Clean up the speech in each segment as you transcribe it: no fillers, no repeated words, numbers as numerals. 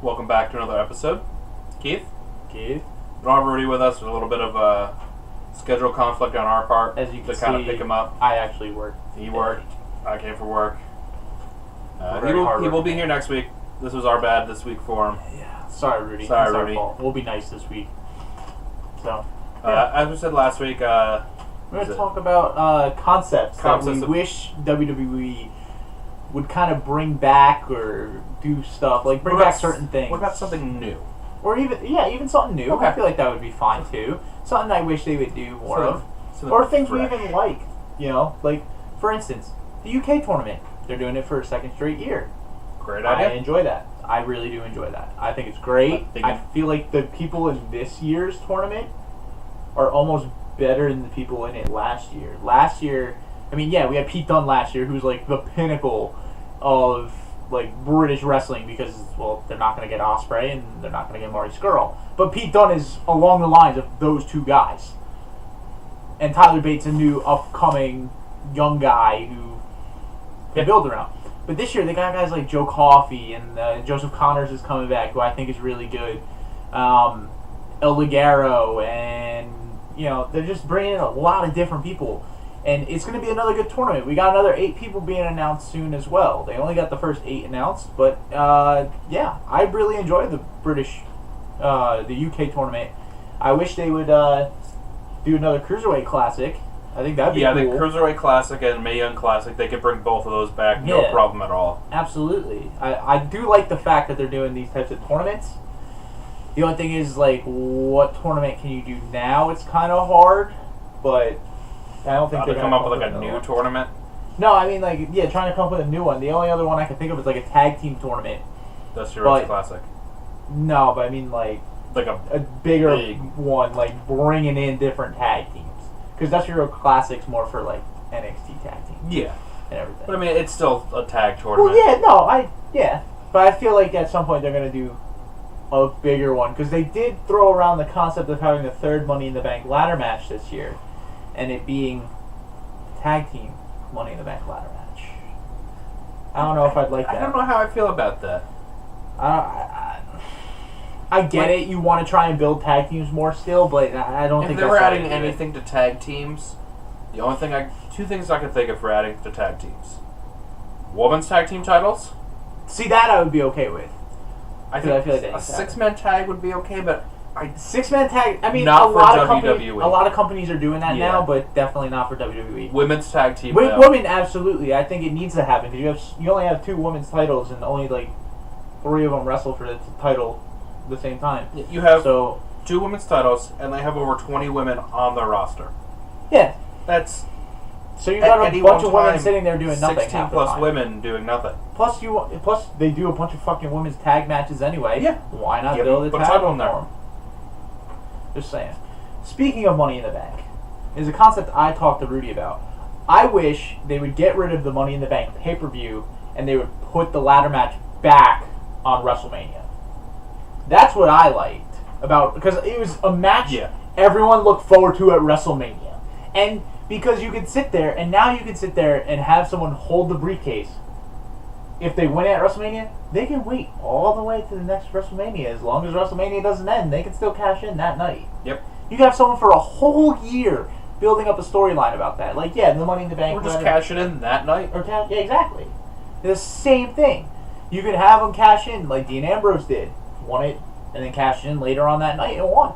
Welcome back to another episode. Keith? Keith? We don't have Rudy with us. There's a little bit of a schedule conflict on our part As you can to kind of see, pick him up. I actually worked. He worked. I came for work. Very He will be here next week. This was our bad this week for him. Yeah. Sorry, Rudy. Sorry, it's Rudy. Our fault. We'll be nice this week. So, As we said last week, we're going to talk about concepts that we wish WWE would kind of bring back or do stuff. Like, bring back certain things. What about something new? Or even something new. Okay. I feel like that would be fine, too. Something I wish they would do more of. Something Or things fresh. we even like. You know? Like, for instance, the UK tournament. They're doing it for a second straight year. Great idea. I enjoy that. I really do enjoy that. I think it's great. I feel like the people in this year's tournament are almost better than the people in it last year. Last year, I mean, yeah, we had Pete Dunne last year, who's like the pinnacle of like British wrestling because, well, they're not going to get Ospreay and they're not going to get Marty Scurll. But Pete Dunne is along the lines of those two guys. And Tyler Bates, a new upcoming young guy who they build around. But this year, they got guys like Joe Coffey and Joseph Connors is coming back, who I think is really good. El Ligero, and you know they're just bringing in a lot of different people, and it's going to be another good tournament. We got another 8 people being announced soon as well. They only got the first 8 announced, but yeah, I really enjoyed the UK tournament. I wish they would do another Cruiserweight Classic. I think that'd be cool. The Cruiserweight Classic and Mae Young Classic, they could bring both of those back, no problem at all. Absolutely. I do like the fact that they're doing these types of tournaments. The only thing is, like, what tournament can you do now? It's kind of hard, but I don't think they're come up with like a new tournament. No, I mean, like, yeah, trying to come up with a new one. The only other one I can think of is like a tag team tournament. That's your Classic. No, but I mean like a bigger one, like bringing in different tag teams. Because that's your Classic's more for like NXT tag teams. Yeah. And everything. But I mean, it's still a tag tournament. Well, yeah, but I feel like at some point they're gonna do a bigger one because they did throw around the concept of having the third Money in the Bank ladder match this year, and it being tag team Money in the Bank ladder match. I don't know if I'd like that. I don't know how I feel about that. I get it. You want to try and build tag teams more still, but I don't think if they were adding anything to tag teams, the only thing two things I can think of for adding to tag teams: women's tag team titles. See, that I would be okay with. I feel like a 6-man tag would be okay, but 6-man tag. I mean, not a lot of WWE. A lot of companies are doing that now, but definitely not for WWE. Women's tag team. Women, absolutely. I think it needs to happen because you only have 2 women's titles, and only like 3 of them wrestle for the title at the same time. You have 2 women's titles, and they have over 20 women on their roster. Yeah, that's. So you got a bunch of women sitting there doing nothing. 16 plus women doing nothing. Plus they do a bunch of fucking women's tag matches anyway. Yeah. Why not build a tag title in there? Just saying. Speaking of Money in the Bank, is a concept I talked to Rudy about. I wish they would get rid of the Money in the Bank pay-per-view and they would put the ladder match back on WrestleMania. That's what I liked about, because it was a match everyone looked forward to at WrestleMania. And because you could sit there, and now you can sit there and have someone hold the briefcase. If they win at WrestleMania, they can wait all the way to the next WrestleMania. As long as WrestleMania doesn't end, they can still cash in that night. Yep. You can have someone for a whole year building up a storyline about that. Like, yeah, the Money in the Bank. Or just cash it in that night. Yeah, exactly. The same thing. You could have them cash in like Dean Ambrose did. Won it, and then cashed in later on that night and won.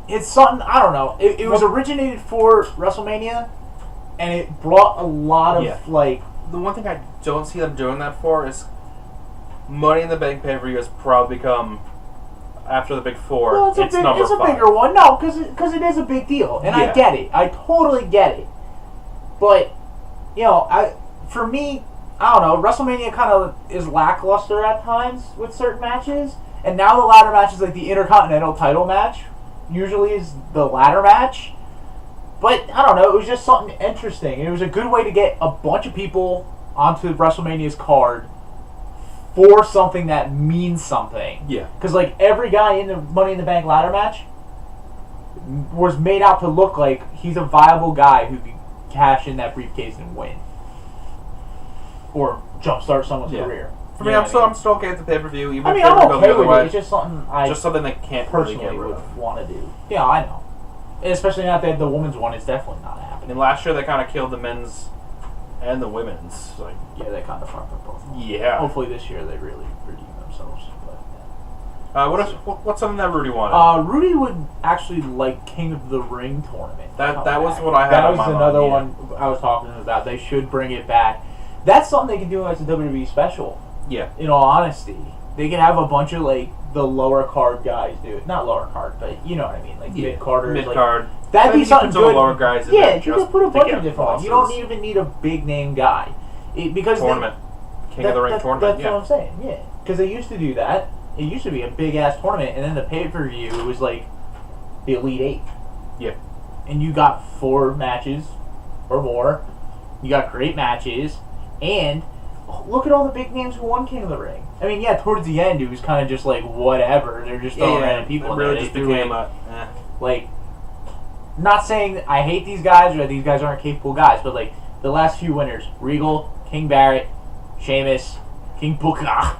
It's something, I don't know. It was originated for WrestleMania, and it brought a lot of, like... The one thing I don't see them doing that for is Money in the Bank pay-per-view has probably become, after the Big Four, well, it's number 5. It's a bigger one. No, because it is a big deal. And I get it. I totally get it. But, you know, for me, I don't know, WrestleMania kind of is lackluster at times with certain matches. And now the ladder match is like the Intercontinental title match. Usually is the ladder match. But, I don't know, it was just something interesting. It was a good way to get a bunch of people onto WrestleMania's card for something that means something. Yeah. Because, like, every guy in the Money in the Bank ladder match was made out to look like he's a viable guy who could cash in that briefcase and win. Or jumpstart someone's career. For me, I'm still okay with the pay-per-view. Even I mean, if they I'm go okay the other with way. it. It's just something they can't personally really get rid would of. want to do. Yeah, I know. And especially now that the women's one is definitely not happening. And last year they kind of killed the men's and the women's. Like, yeah, they kind of fucked up both. Yeah. Hopefully this year they really redeem themselves. What's something that Rudy wanted? Rudy would actually like King of the Ring tournament. That was what I had. That was another one I was talking about. They should bring it back. That's something they can do as a WWE special. Yeah. In all honesty, they can have a bunch of like the lower card guys do it. Not lower card, but you know what I mean, like mid carders. Mid card. Like, that'd be something good. Lower guys. Yeah, you can put a bunch of different ones. Bosses. You don't even need a big name guy. Because tournament. King of the Ring tournament. That's what I'm saying. Yeah, because they used to do that. It used to be a big ass tournament, and then the pay-per-view it was like the Elite Eight. Yeah. And you got 4 matches or more. You got great matches, and look at all the big names who won King of the Ring. I mean, yeah, towards the end it was kind of just like whatever. They're just throwing random people. It really just became like. Not saying that I hate these guys or that these guys aren't capable guys, but like the last few winners: Regal, King Barrett, Sheamus, King Booker.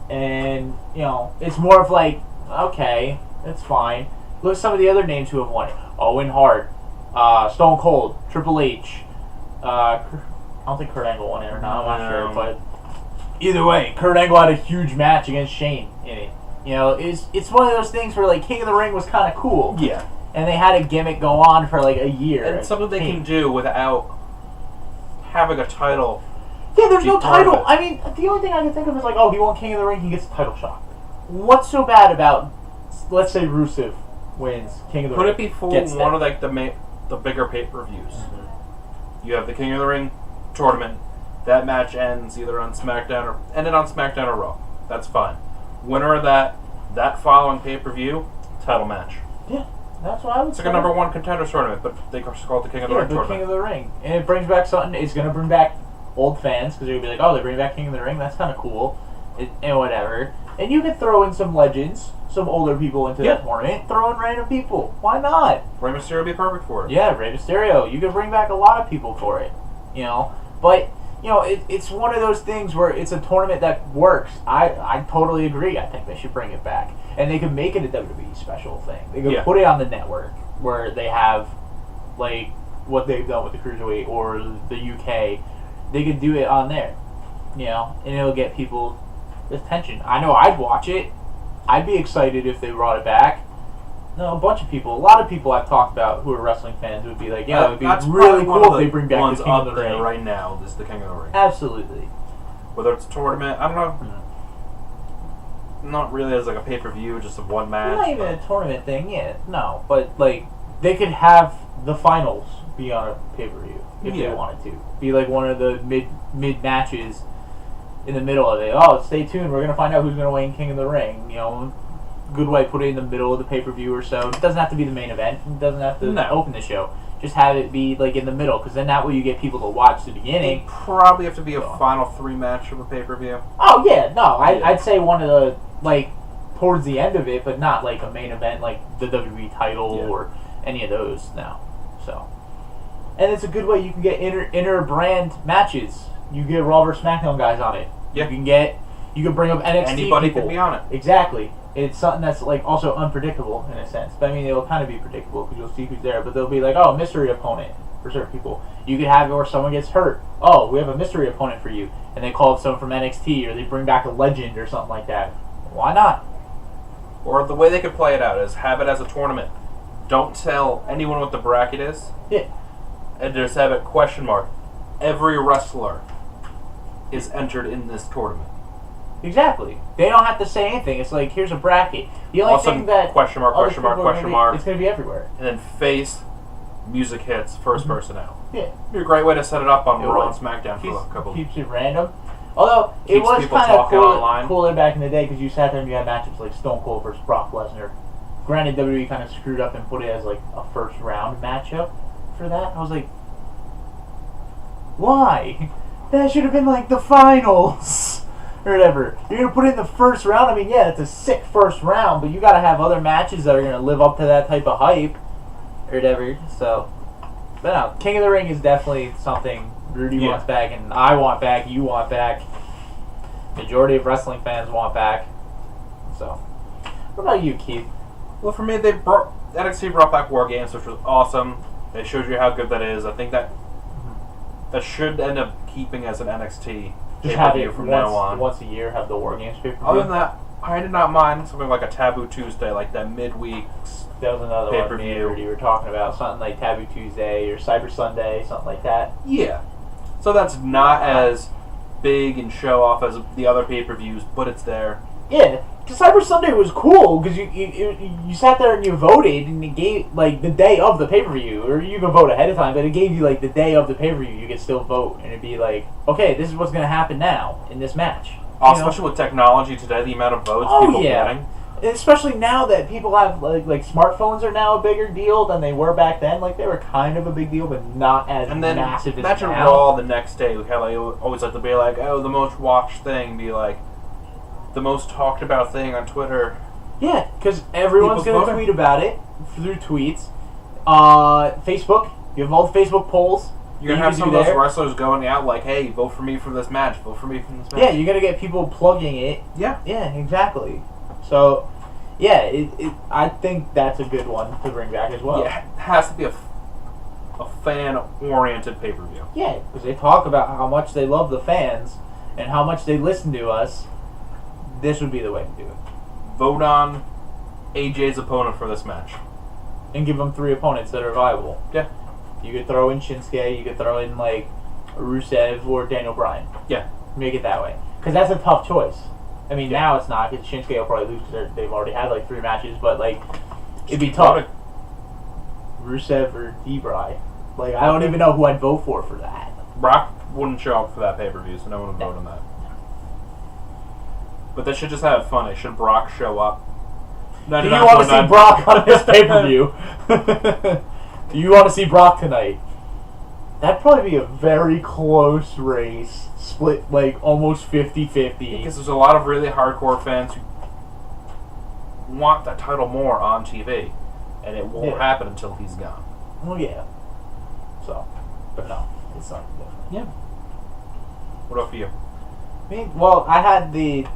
And, you know, it's more of like, okay, that's fine. Look at some of the other names who have won it. Owen Hart, Stone Cold, Triple H. I don't think Kurt Angle won it or not, I'm not sure. But either way, Kurt Angle had a huge match against Shane in it. You know, it's one of those things where, like, King of the Ring was kind of cool. Yeah. And they had a gimmick go on for, like, a year. And something they can do without having a title. Yeah, there's no title. I mean, the only thing I can think of is like, oh, he won King of the Ring, he gets a title shot. What's so bad about, let's say Rusev wins King of the Ring? Put it before one of like the bigger pay-per-views. Mm-hmm. You have the King of the Ring tournament. That match ends either on SmackDown or Raw. That's fine. Winner of that following pay-per-view, title match. Yeah, that's what I would say. It's like a #1 contenders tournament, but they call it the King of the Ring tournament. King of the Ring, and it brings back something. It's gonna bring back old fans because they're gonna be like, oh, they bring back King of the Ring. That's kind of cool, and whatever. And you could throw in some legends, some older people into that tournament. Throw in random people. Why not? Rey Mysterio would be perfect for it. Yeah, Rey Mysterio. You could bring back a lot of people for it. You know, but you know, it's one of those things where it's a tournament that works. I totally agree. I think they should bring it back, and they could make it a WWE special thing. They could put it on the network where they have like what they've done with the Cruiserweight or the UK. They could do it on there, you know, and it'll get people attention. I know I'd watch it. I'd be excited if they brought it back. No, a lot of people I've talked about who are wrestling fans would be like, yeah, it would be really cool if they bring back the King of the Ring. Right now, this is the King of the Ring. Absolutely. Whether it's a tournament, I don't know. Not really as like a pay-per-view, just a one match. Not even a tournament thing, yeah. No, but like they could have the finals be on a pay-per-view if they wanted to. Be like one of the mid matches in the middle of it. Oh, stay tuned. We're gonna find out who's gonna win King of the Ring. You know, good way to put it in the middle of the pay-per-view or so. It doesn't have to be the main event. It doesn't have to open the show. Just have it be like in the middle, because then that way you get people to watch the beginning. It'd probably have to be a final 3 match of a pay-per-view. Oh yeah, no, I'd say one of the like towards the end of it, but not like a main event like the WWE title or any of those. No, so. And it's a good way you can get inter brand matches. You get Raw vs. SmackDown guys on it. Yeah. You can bring up NXT Anybody people. can be on it. Exactly. It's something that's like also unpredictable in a sense. But I mean, it'll kind of be predictable because you'll see who's there. But they'll be like, oh, mystery opponent for certain people. You could have it where someone gets hurt. Oh, we have a mystery opponent for you. And they call up someone from NXT or they bring back a legend or something like that. Why not? Or the way they could play it out is have it as a tournament. Don't tell anyone what the bracket is. Yeah. And just have it question mark. Every wrestler is entered in this tournament. Exactly. They don't have to say anything. It's like, here's a bracket. The only thing that question mark. It's going to be everywhere. And then face, music hits, first person out. Yeah. It'd be a great way to set it up on Raw and SmackDown for a couple. Keeps it random. Although, it was kind of cooler back in the day because you sat there and you had matchups like Stone Cold versus Brock Lesnar. Granted, WWE kind of screwed up and put it as like a first round matchup for that. I was like, why? That should have been like the finals or whatever. You're gonna put it in the first round. I mean, yeah, it's a sick first round, but you gotta have other matches that are gonna live up to that type of hype or whatever. So, but no, King of the Ring is definitely something Rudy wants back, and I want back. You want back. majority of wrestling fans want back. So, what about you, Keith? Well, for me, NXT brought back War Games, which was awesome. They showed you how good that is. I think that should end up keeping as an NXT pay-per-view from now on. Once a year, have the War Games pay-per-view. Other than that, I did not mind something like a Taboo Tuesday, like that midweek. That was another pay-per-view. one you were talking about, something like Taboo Tuesday or Cyber Sunday, something like that. Yeah. So that's not as big and show off as the other pay-per-views, but it's there. Yeah, because Cyber Sunday was cool because you sat there and you voted, and it gave like the day of the pay-per-view, or you can vote ahead of time, but it gave you like the day of the pay-per-view. You could still vote, and it'd be like, okay, this is what's going to happen now in this match. Especially with technology today, the amount of votes people getting. Especially now that people have like smartphones are now a bigger deal than they were back then. Like they were kind of a big deal, but not as massive as now. Match of Raw the next day, we had like always like to be like, oh, the most watched thing, be like the most talked about thing on Twitter. Yeah, because everyone's going to tweet about it through tweets. Facebook, you have all the Facebook polls. You're going to have some of those wrestlers going out like, hey, vote for me for this match, vote for me for this match. Yeah, you're going to get people plugging it. Yeah. Yeah, exactly. So, yeah, I think that's a good one to bring back as well. Yeah, it has to be a fan-oriented pay-per-view. Yeah, because they talk about how much they love the fans and how much they listen to us. This would be the way to do it. Vote on AJ's opponent for this match. And give them 3 opponents that are viable. Yeah. You could throw in Shinsuke, you could throw in, like, Rusev or Daniel Bryan. Yeah. Make it that way. Because that's a tough choice. I mean, now it's not, because Shinsuke will probably lose because they've already had, like, 3 matches, but, like, it'd be tough. Rusev or D-Bry. Like, I don't even know who I'd vote for that. Brock wouldn't show up for that pay-per-view, so no one would vote on that. But they should just have fun. Should Brock show up? Do you want to see Brock on this pay-per-view? Do you want to see Brock tonight? That'd probably be a very close race. Split, like, almost 50-50. Because there's a lot of really hardcore fans who want that title more on TV. And it won't happen until he's gone. Well, yeah. So, but no. It's something different. Yeah. What about for you? Me? Well, I had the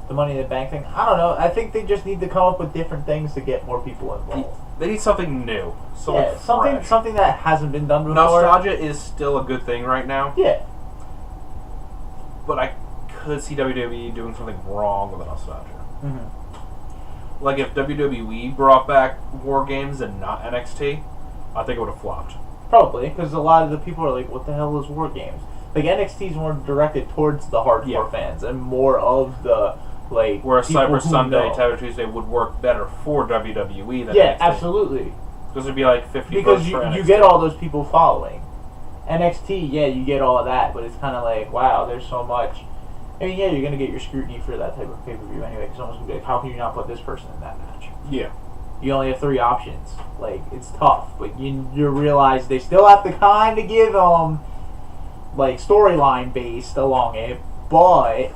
Money in the Bank thing. I don't know. I think they just need to come up with different things to get more people involved. They need something new. Something that hasn't been done before. Nostalgia is still a good thing right now. Yeah. But I could see WWE doing something wrong with the nostalgia. Mm-hmm. Like if WWE brought back War Games and not NXT, I think it would have flopped. Probably, because a lot of the people are like, what the hell is War Games? Like, NXT is more directed towards the hardcore fans and more of the, like, whereas Cyber Sunday, Taboo Tuesday would work better for WWE than NXT. Yeah, absolutely. Because it'd be like 50 because votes for NXT. you get all those people following. NXT, yeah, you get all of that, but it's kind of like, wow, there's so much. I mean, yeah, you're going to get your scrutiny for that type of pay-per-view anyway, because someone's going to be like, how can you not put this person in that match? Yeah. You only have 3 options. Like, it's tough, but you realize they still have to kind of give them, like, storyline based along it, but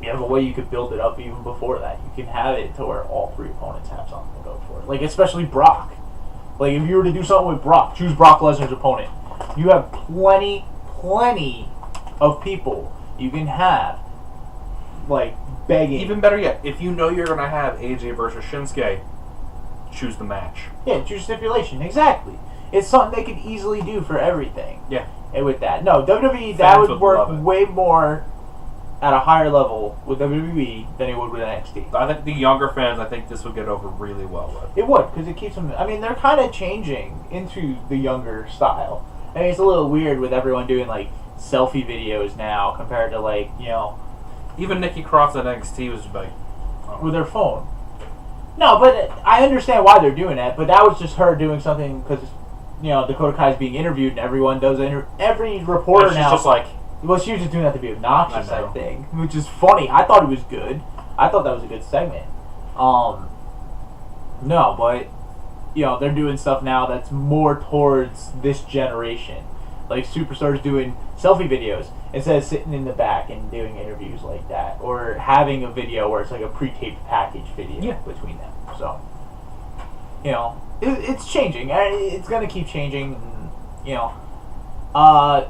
you have a way you could build it up even before that. You can have it to where all 3 opponents have something to go for. Like, especially Brock. Like, if you were to do something with Brock, choose Brock Lesnar's opponent. You have plenty of people you can have, like, begging. Even better yet, if you know you're going to have AJ versus Shinsuke, choose the match. Yeah, choose stipulation. Exactly. It's something they could easily do for everything. Yeah. And with that. No, WWE, that would work way more at a higher level with WWE than it would with NXT. I think the younger fans, I think this would get over really well with. It would, because it keeps them... I mean, they're kind of changing into the younger style. I mean, it's a little weird with everyone doing, like, selfie videos now compared to, like, you know... Even Nikki Cross at NXT was like... Oh. With her phone. No, but I understand why they're doing that, but that was just her doing something because, you know, Dakota Kai's being interviewed and everyone does... every reporter now... She's just like... Well, she was just doing that to be obnoxious, I think. Which is funny. I thought it was good. I thought that was a good segment. No, but, you know, they're doing stuff now that's more towards this generation. Like, superstars doing selfie videos instead of sitting in the back and doing interviews like that. Or having a video where it's like a pre-taped package video between them. So, you know, it's changing. It's going to keep changing. And, you know,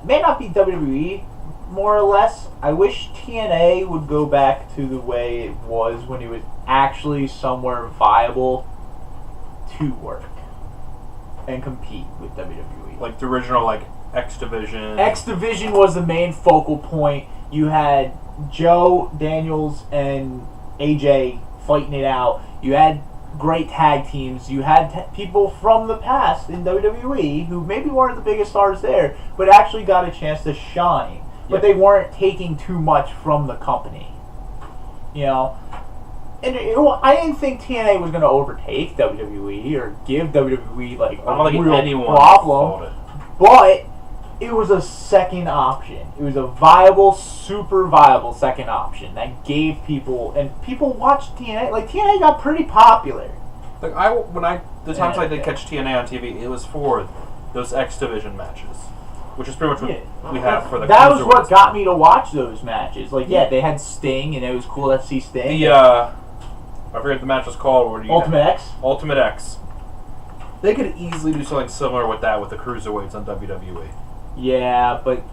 may not be WWE more or less. I wish TNA would go back to the way it was when it was actually somewhere viable to work and compete with WWE. Like the original, like, X Division. X Division was the main focal point. You had Joe, Daniels, and AJ fighting it out. You had great tag teams. You had people from the past in WWE who maybe weren't the biggest stars there, but actually got a chance to shine. But they weren't taking too much from the company. You know? And I didn't think TNA was going to overtake WWE or give WWE like a real problem. But it was a second option. It was a viable, super viable second option that gave people, and people watched TNA. Like TNA got pretty popular. Like the times I did catch TNA on TV, it was for those X Division matches, which is pretty much what we have for the. That was what got me to watch those matches. Like they had Sting, and it was cool to see Sting. I forget the match was called. Ultimate X. Ultimate X. They could easily do something similar with that with the cruiserweights on WWE. Yeah, but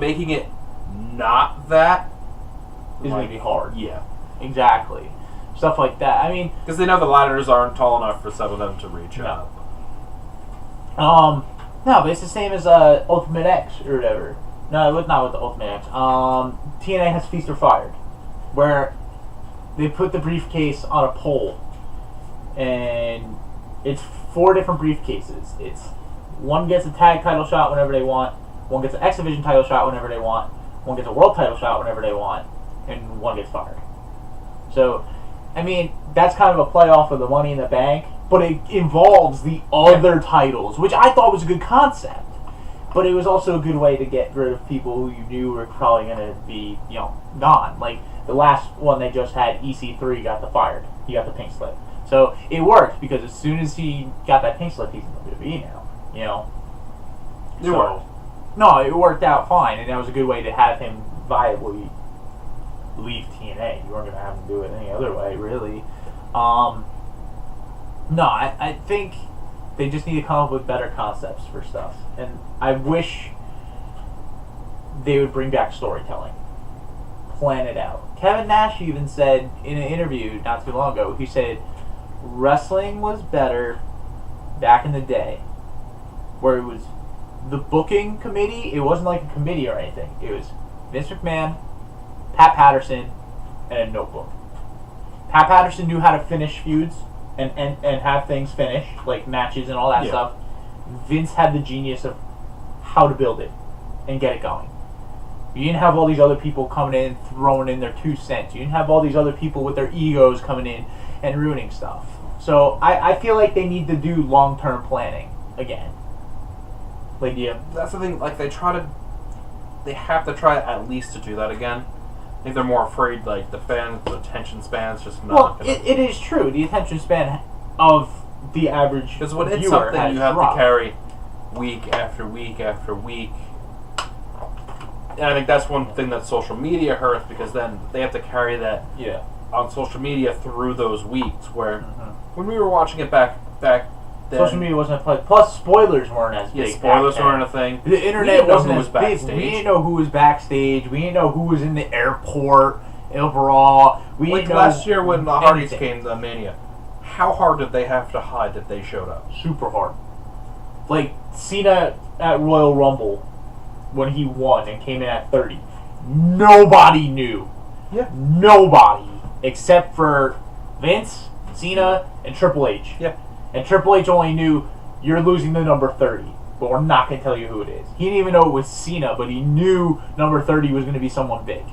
making it not that is going to be hard. Yeah, exactly. Stuff like that. I mean, because they know the ladders aren't tall enough for some of them to reach up. No, but it's the same as Ultimate X or whatever. No, it was not with the Ultimate X. TNA has Feast or Fired, where they put the briefcase on a pole, and it's 4 different briefcases. It's one gets a tag title shot whenever they want, one gets an X Division title shot whenever they want, one gets a world title shot whenever they want, and one gets fired. So, I mean, that's kind of a play off of the Money in the Bank, but it involves the other titles, which I thought was a good concept. But it was also a good way to get rid of people who you knew were probably going to be, gone. Like, the last one they just had, EC3 got fired. He got the pink slip. So it worked because as soon as he got that pink slip, he's in WWE now. It worked. No, it worked out fine, and that was a good way to have him viably leave TNA. You weren't going to have him do it any other way, really. I think they just need to come up with better concepts for stuff. And I wish they would bring back storytelling. Plan it out. Kevin Nash even said in an interview not too long ago, he said wrestling was better back in the day, where it was the booking committee. It wasn't like a committee or anything. It was Vince McMahon, Pat Patterson, and a notebook. Pat Patterson knew how to finish feuds and have things finish, like matches and all that stuff. Vince had the genius of how to build it and get it going. You didn't have all these other people coming in throwing in their 2 cents. You didn't have all these other people with their egos coming in and ruining stuff. So I feel like they need to do long-term planning again. That's the thing. Like they have to try at least to do that again. I think they're more afraid, like the attention span's just not. Well, it is true. The attention span of the average because when it's viewer something you have dropped. to carry week after week after week. And I think that's one thing that social media hurts because then they have to carry that on social media through those weeks. Where when we were watching it back then, social media wasn't a play. Plus, spoilers weren't as big. Spoilers weren't a thing. The internet wasn't as big. Backstage. We didn't know who was backstage. We didn't know who was in the airport overall. We didn't know last year when the Hardys anything. came to Mania. How hard did they have to hide that they showed up? Super hard. Like Cena at Royal Rumble when he won and came in at 30. Nobody knew. Yeah. Nobody except for Vince, Cena, and Triple H. Yeah. And Triple H only knew you're losing the number 30, but we're not going to tell you who it is. He didn't even know it was Cena, but he knew number 30 was going to be someone big.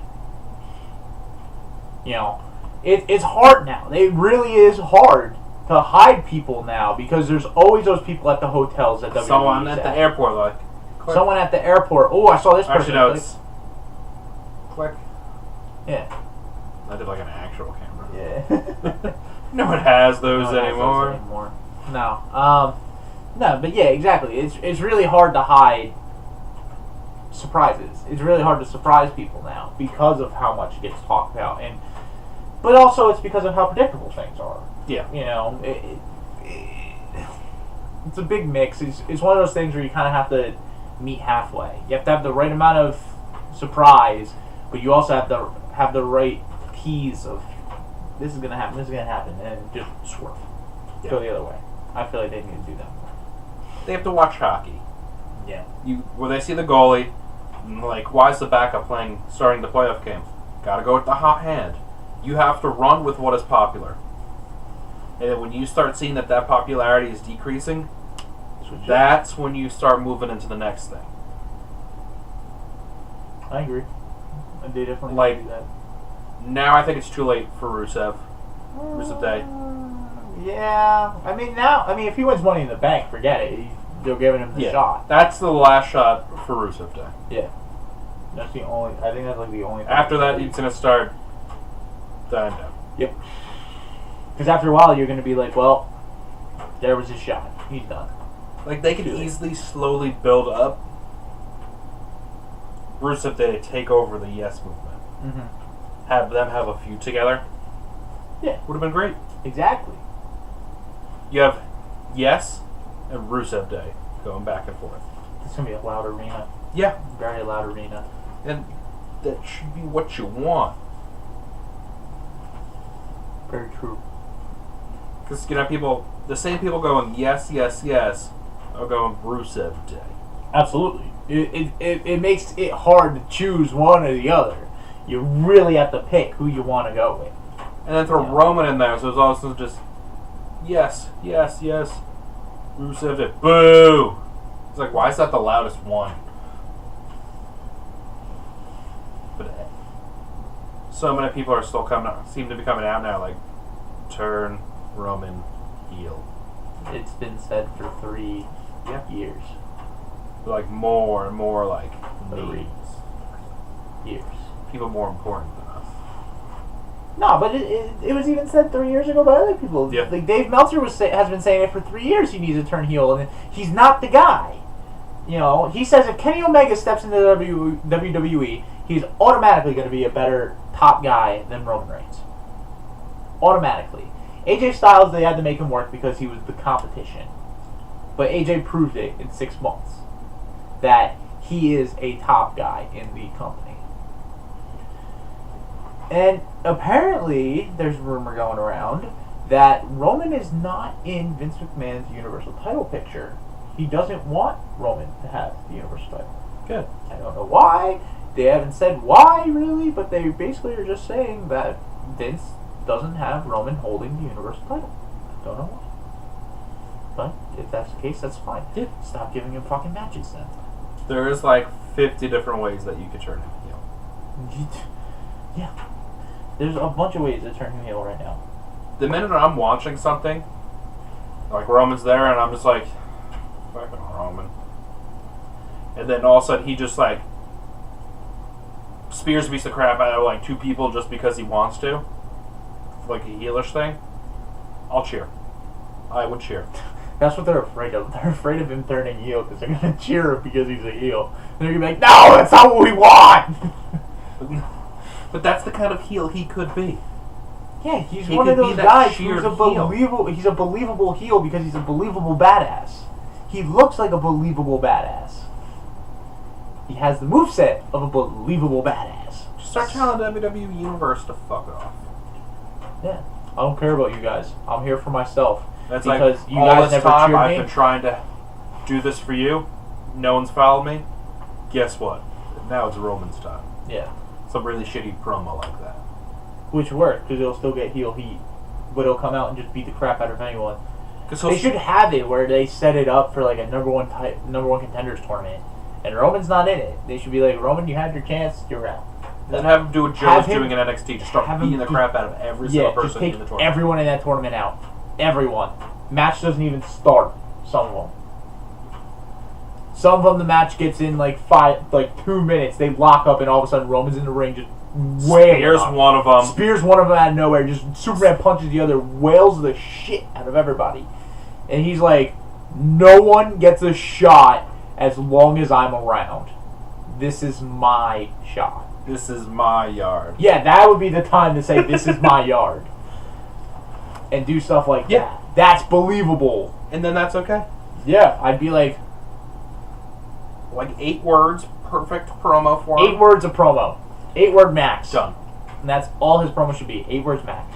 It's hard now. It really is hard to hide people now because there's always those people at the hotels at WWE. Someone at the airport, like. Click. Someone at the airport. Oh, I saw this person. Actually, no, it's. Click. Yeah. I did like an actual camera. Yeah. No one has those anymore. No. No, but yeah, exactly. It's really hard to hide surprises. It's really hard to surprise people now because of how much gets talked about, but also it's because of how predictable things are. Yeah. It's a big mix. It's one of those things where you kind of have to meet halfway. You have to have the right amount of surprise, but you also have the right tease of this is gonna happen, and just swerve, go the other way. I feel like they need to do that more. They have to watch hockey. Yeah. Where they see the goalie, like, why is the backup starting the playoff game? Gotta go with the hot hand. You have to run with what is popular. And then when you start seeing that popularity is decreasing, that's when you start moving into the next thing. I agree. They definitely like do that. Now I think it's too late for Rusev Day. Yeah, I mean, if he wins Money in the Bank, forget it. They're giving him the shot. That's the last shot for Rusev Day. Yeah, that's the only. I think that's like the only. After that, it's gonna start dying down. Yep. Because after a while, you're gonna be like, well, there was his shot. He's done. Like they could easily slowly build up Rusev Day to take over the Yes movement. Mm-hmm. Have them have a feud together. Yeah, would have been great. Exactly. You have Yes and Rusev Day going back and forth. It's gonna be a loud arena. Yeah, very loud arena. And that should be what you want. Very true. Because the same people going yes, yes, yes, are going Rusev Day. Absolutely. It makes it hard to choose one or the other. You really have to pick who you want to go with. And then throw Roman in there, so it's also just yes, yes, yes, Rusev Day. Boo! It's like, why is that the loudest one? But so many people are still seem to be coming out now, like, turn Roman heel. It's been said for 3 years. Like, more and more, like, 3 years. People more important than us. No, but it was even said 3 years ago by other people. Yeah. Like, Dave Meltzer has been saying it for 3 years he needs to turn heel, and he's not the guy. You know, he says if Kenny Omega steps into the WWE, he's automatically going to be a better top guy than Roman Reigns. Automatically. AJ Styles, they had to make him work because he was the competition. But AJ proved it in 6 months that he is a top guy in the company. And apparently, there's a rumor going around that Roman is not in Vince McMahon's Universal title picture. He doesn't want Roman to have the Universal title. Good. I don't know why. They haven't said why, really, but they basically are just saying that Vince doesn't have Roman holding the Universal title. I don't know why. But if that's the case, that's fine. Yeah. Stop giving him fucking matches then. There is like 50 different ways that you could turn him heel. Yeah. There's a bunch of ways to turn him heel right now. The minute I'm watching something, like Roman's there, and I'm just like, fucking Roman. And then all of a sudden he just like spears beats the crap out of like 2 people just because he wants to. Like a heelish thing. I'll cheer. I would cheer. That's what they're afraid of. They're afraid of him turning heel because they're going to cheer him because he's a heel. And they're going to be like, no, that's not what we want! But that's the kind of heel he could be. Yeah, he's one of those guys who's he's a believable heel because he's a believable badass. He looks like a believable badass. He has the moveset of a believable badass. Just start telling the WWE Universe to fuck off. Yeah. I don't care about you guys. I'm here for myself. That's because like, you all guys this never time cheered I've me. been trying to do this for you. No one's followed me. Guess what? Now it's Roman's time. Yeah. Some really shitty promo like that. Which worked, because it'll still get heel heat. But it'll come out and just beat the crap out of anyone. They should have it where they set it up for like a number one contenders tournament. And Roman's not in it. They should be like, Roman, you had your chance, you're out. Then have him do what Joe's doing in NXT. Just start beating the crap out of every single person in the tournament. Everyone in that tournament out. Everyone. Match doesn't even start. Some of them. Some of them, the match gets in like 2 minutes. They lock up, and all of a sudden, Roman's in the ring, just Spears one of them. Spears one of them out of nowhere. Just Superman punches the other, wails the shit out of everybody, and he's like, "No one gets a shot as long as I'm around. This is my shot. This is my yard." Yeah, that would be the time to say, "This is my yard," and do stuff like that. That's believable. And then that's okay. Yeah, I'd be like 8 words perfect promo for him. 8 words of promo. 8-word max. Done. And that's all his promo should be. 8 words max.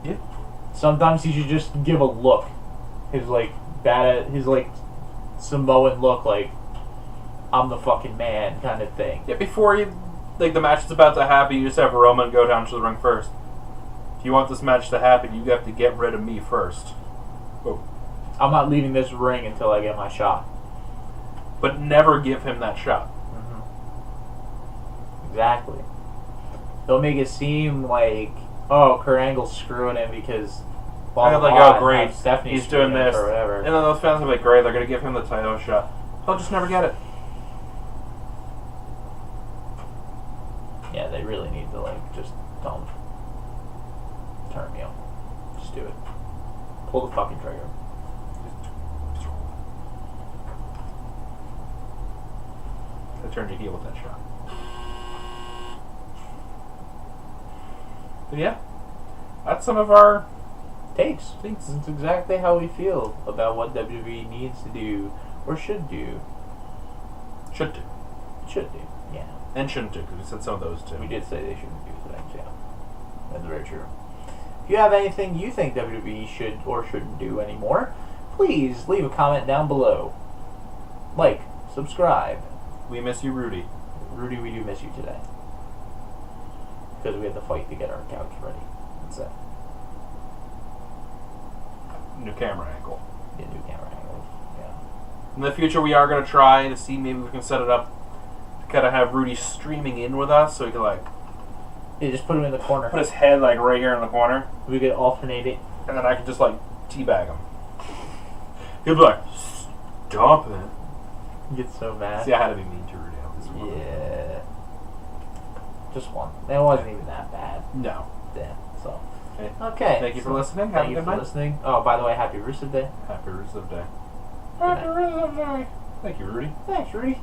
Yeah. Sometimes he should just give a look. His Samoan look, like I'm the fucking man kind of thing. Yeah, before the match is about to happen, you just have Roman go down to the ring first. If you want this match to happen, you have to get rid of me first. Oh. I'm not leaving this ring until I get my shot. But never give him that shot. Mm-hmm. Exactly. They'll make it seem like, oh, Kurt Angle's screwing him because oh great, Stephanie's he's doing this or whatever. And then those fans will be like, great, they're going to give him the title shot. He'll just never get it. Yeah, they really need to, just don't turn me on. Just do it. Pull the fucking trigger. I turned you heel with that shot. But yeah, that's some of our takes. It's exactly how we feel about what WWE needs to do or should do. Should do. Should do, yeah. And shouldn't do, because we said some of those too. We did say they shouldn't do things, yeah. That's very true. If you have anything you think WWE should or shouldn't do anymore, please leave a comment down below. Like, subscribe. We miss you, Rudy. Rudy, we do miss you today. Because we had to fight to get our couch ready. That's it. New camera angle. Yeah, new camera angles. Yeah. In the future, we are going to try to see maybe we can set it up to kind of have Rudy streaming in with us, so he can yeah, just put him in the corner. put his head right here in the corner, We could alternate it. and then I can just teabag him. He'll be like, "Stop it!" He gets so mad. See, I had to be mean to Rudy on this one. Yeah. Just one. It wasn't even that bad. No. Yeah. So. Okay. Thank you for listening. Have a good night. Listening. Oh, by the way, happy Rusev Day. Happy Rusev Day. Good night. Happy Rusev Day. Thank you, Rudy. Thanks, Rudy.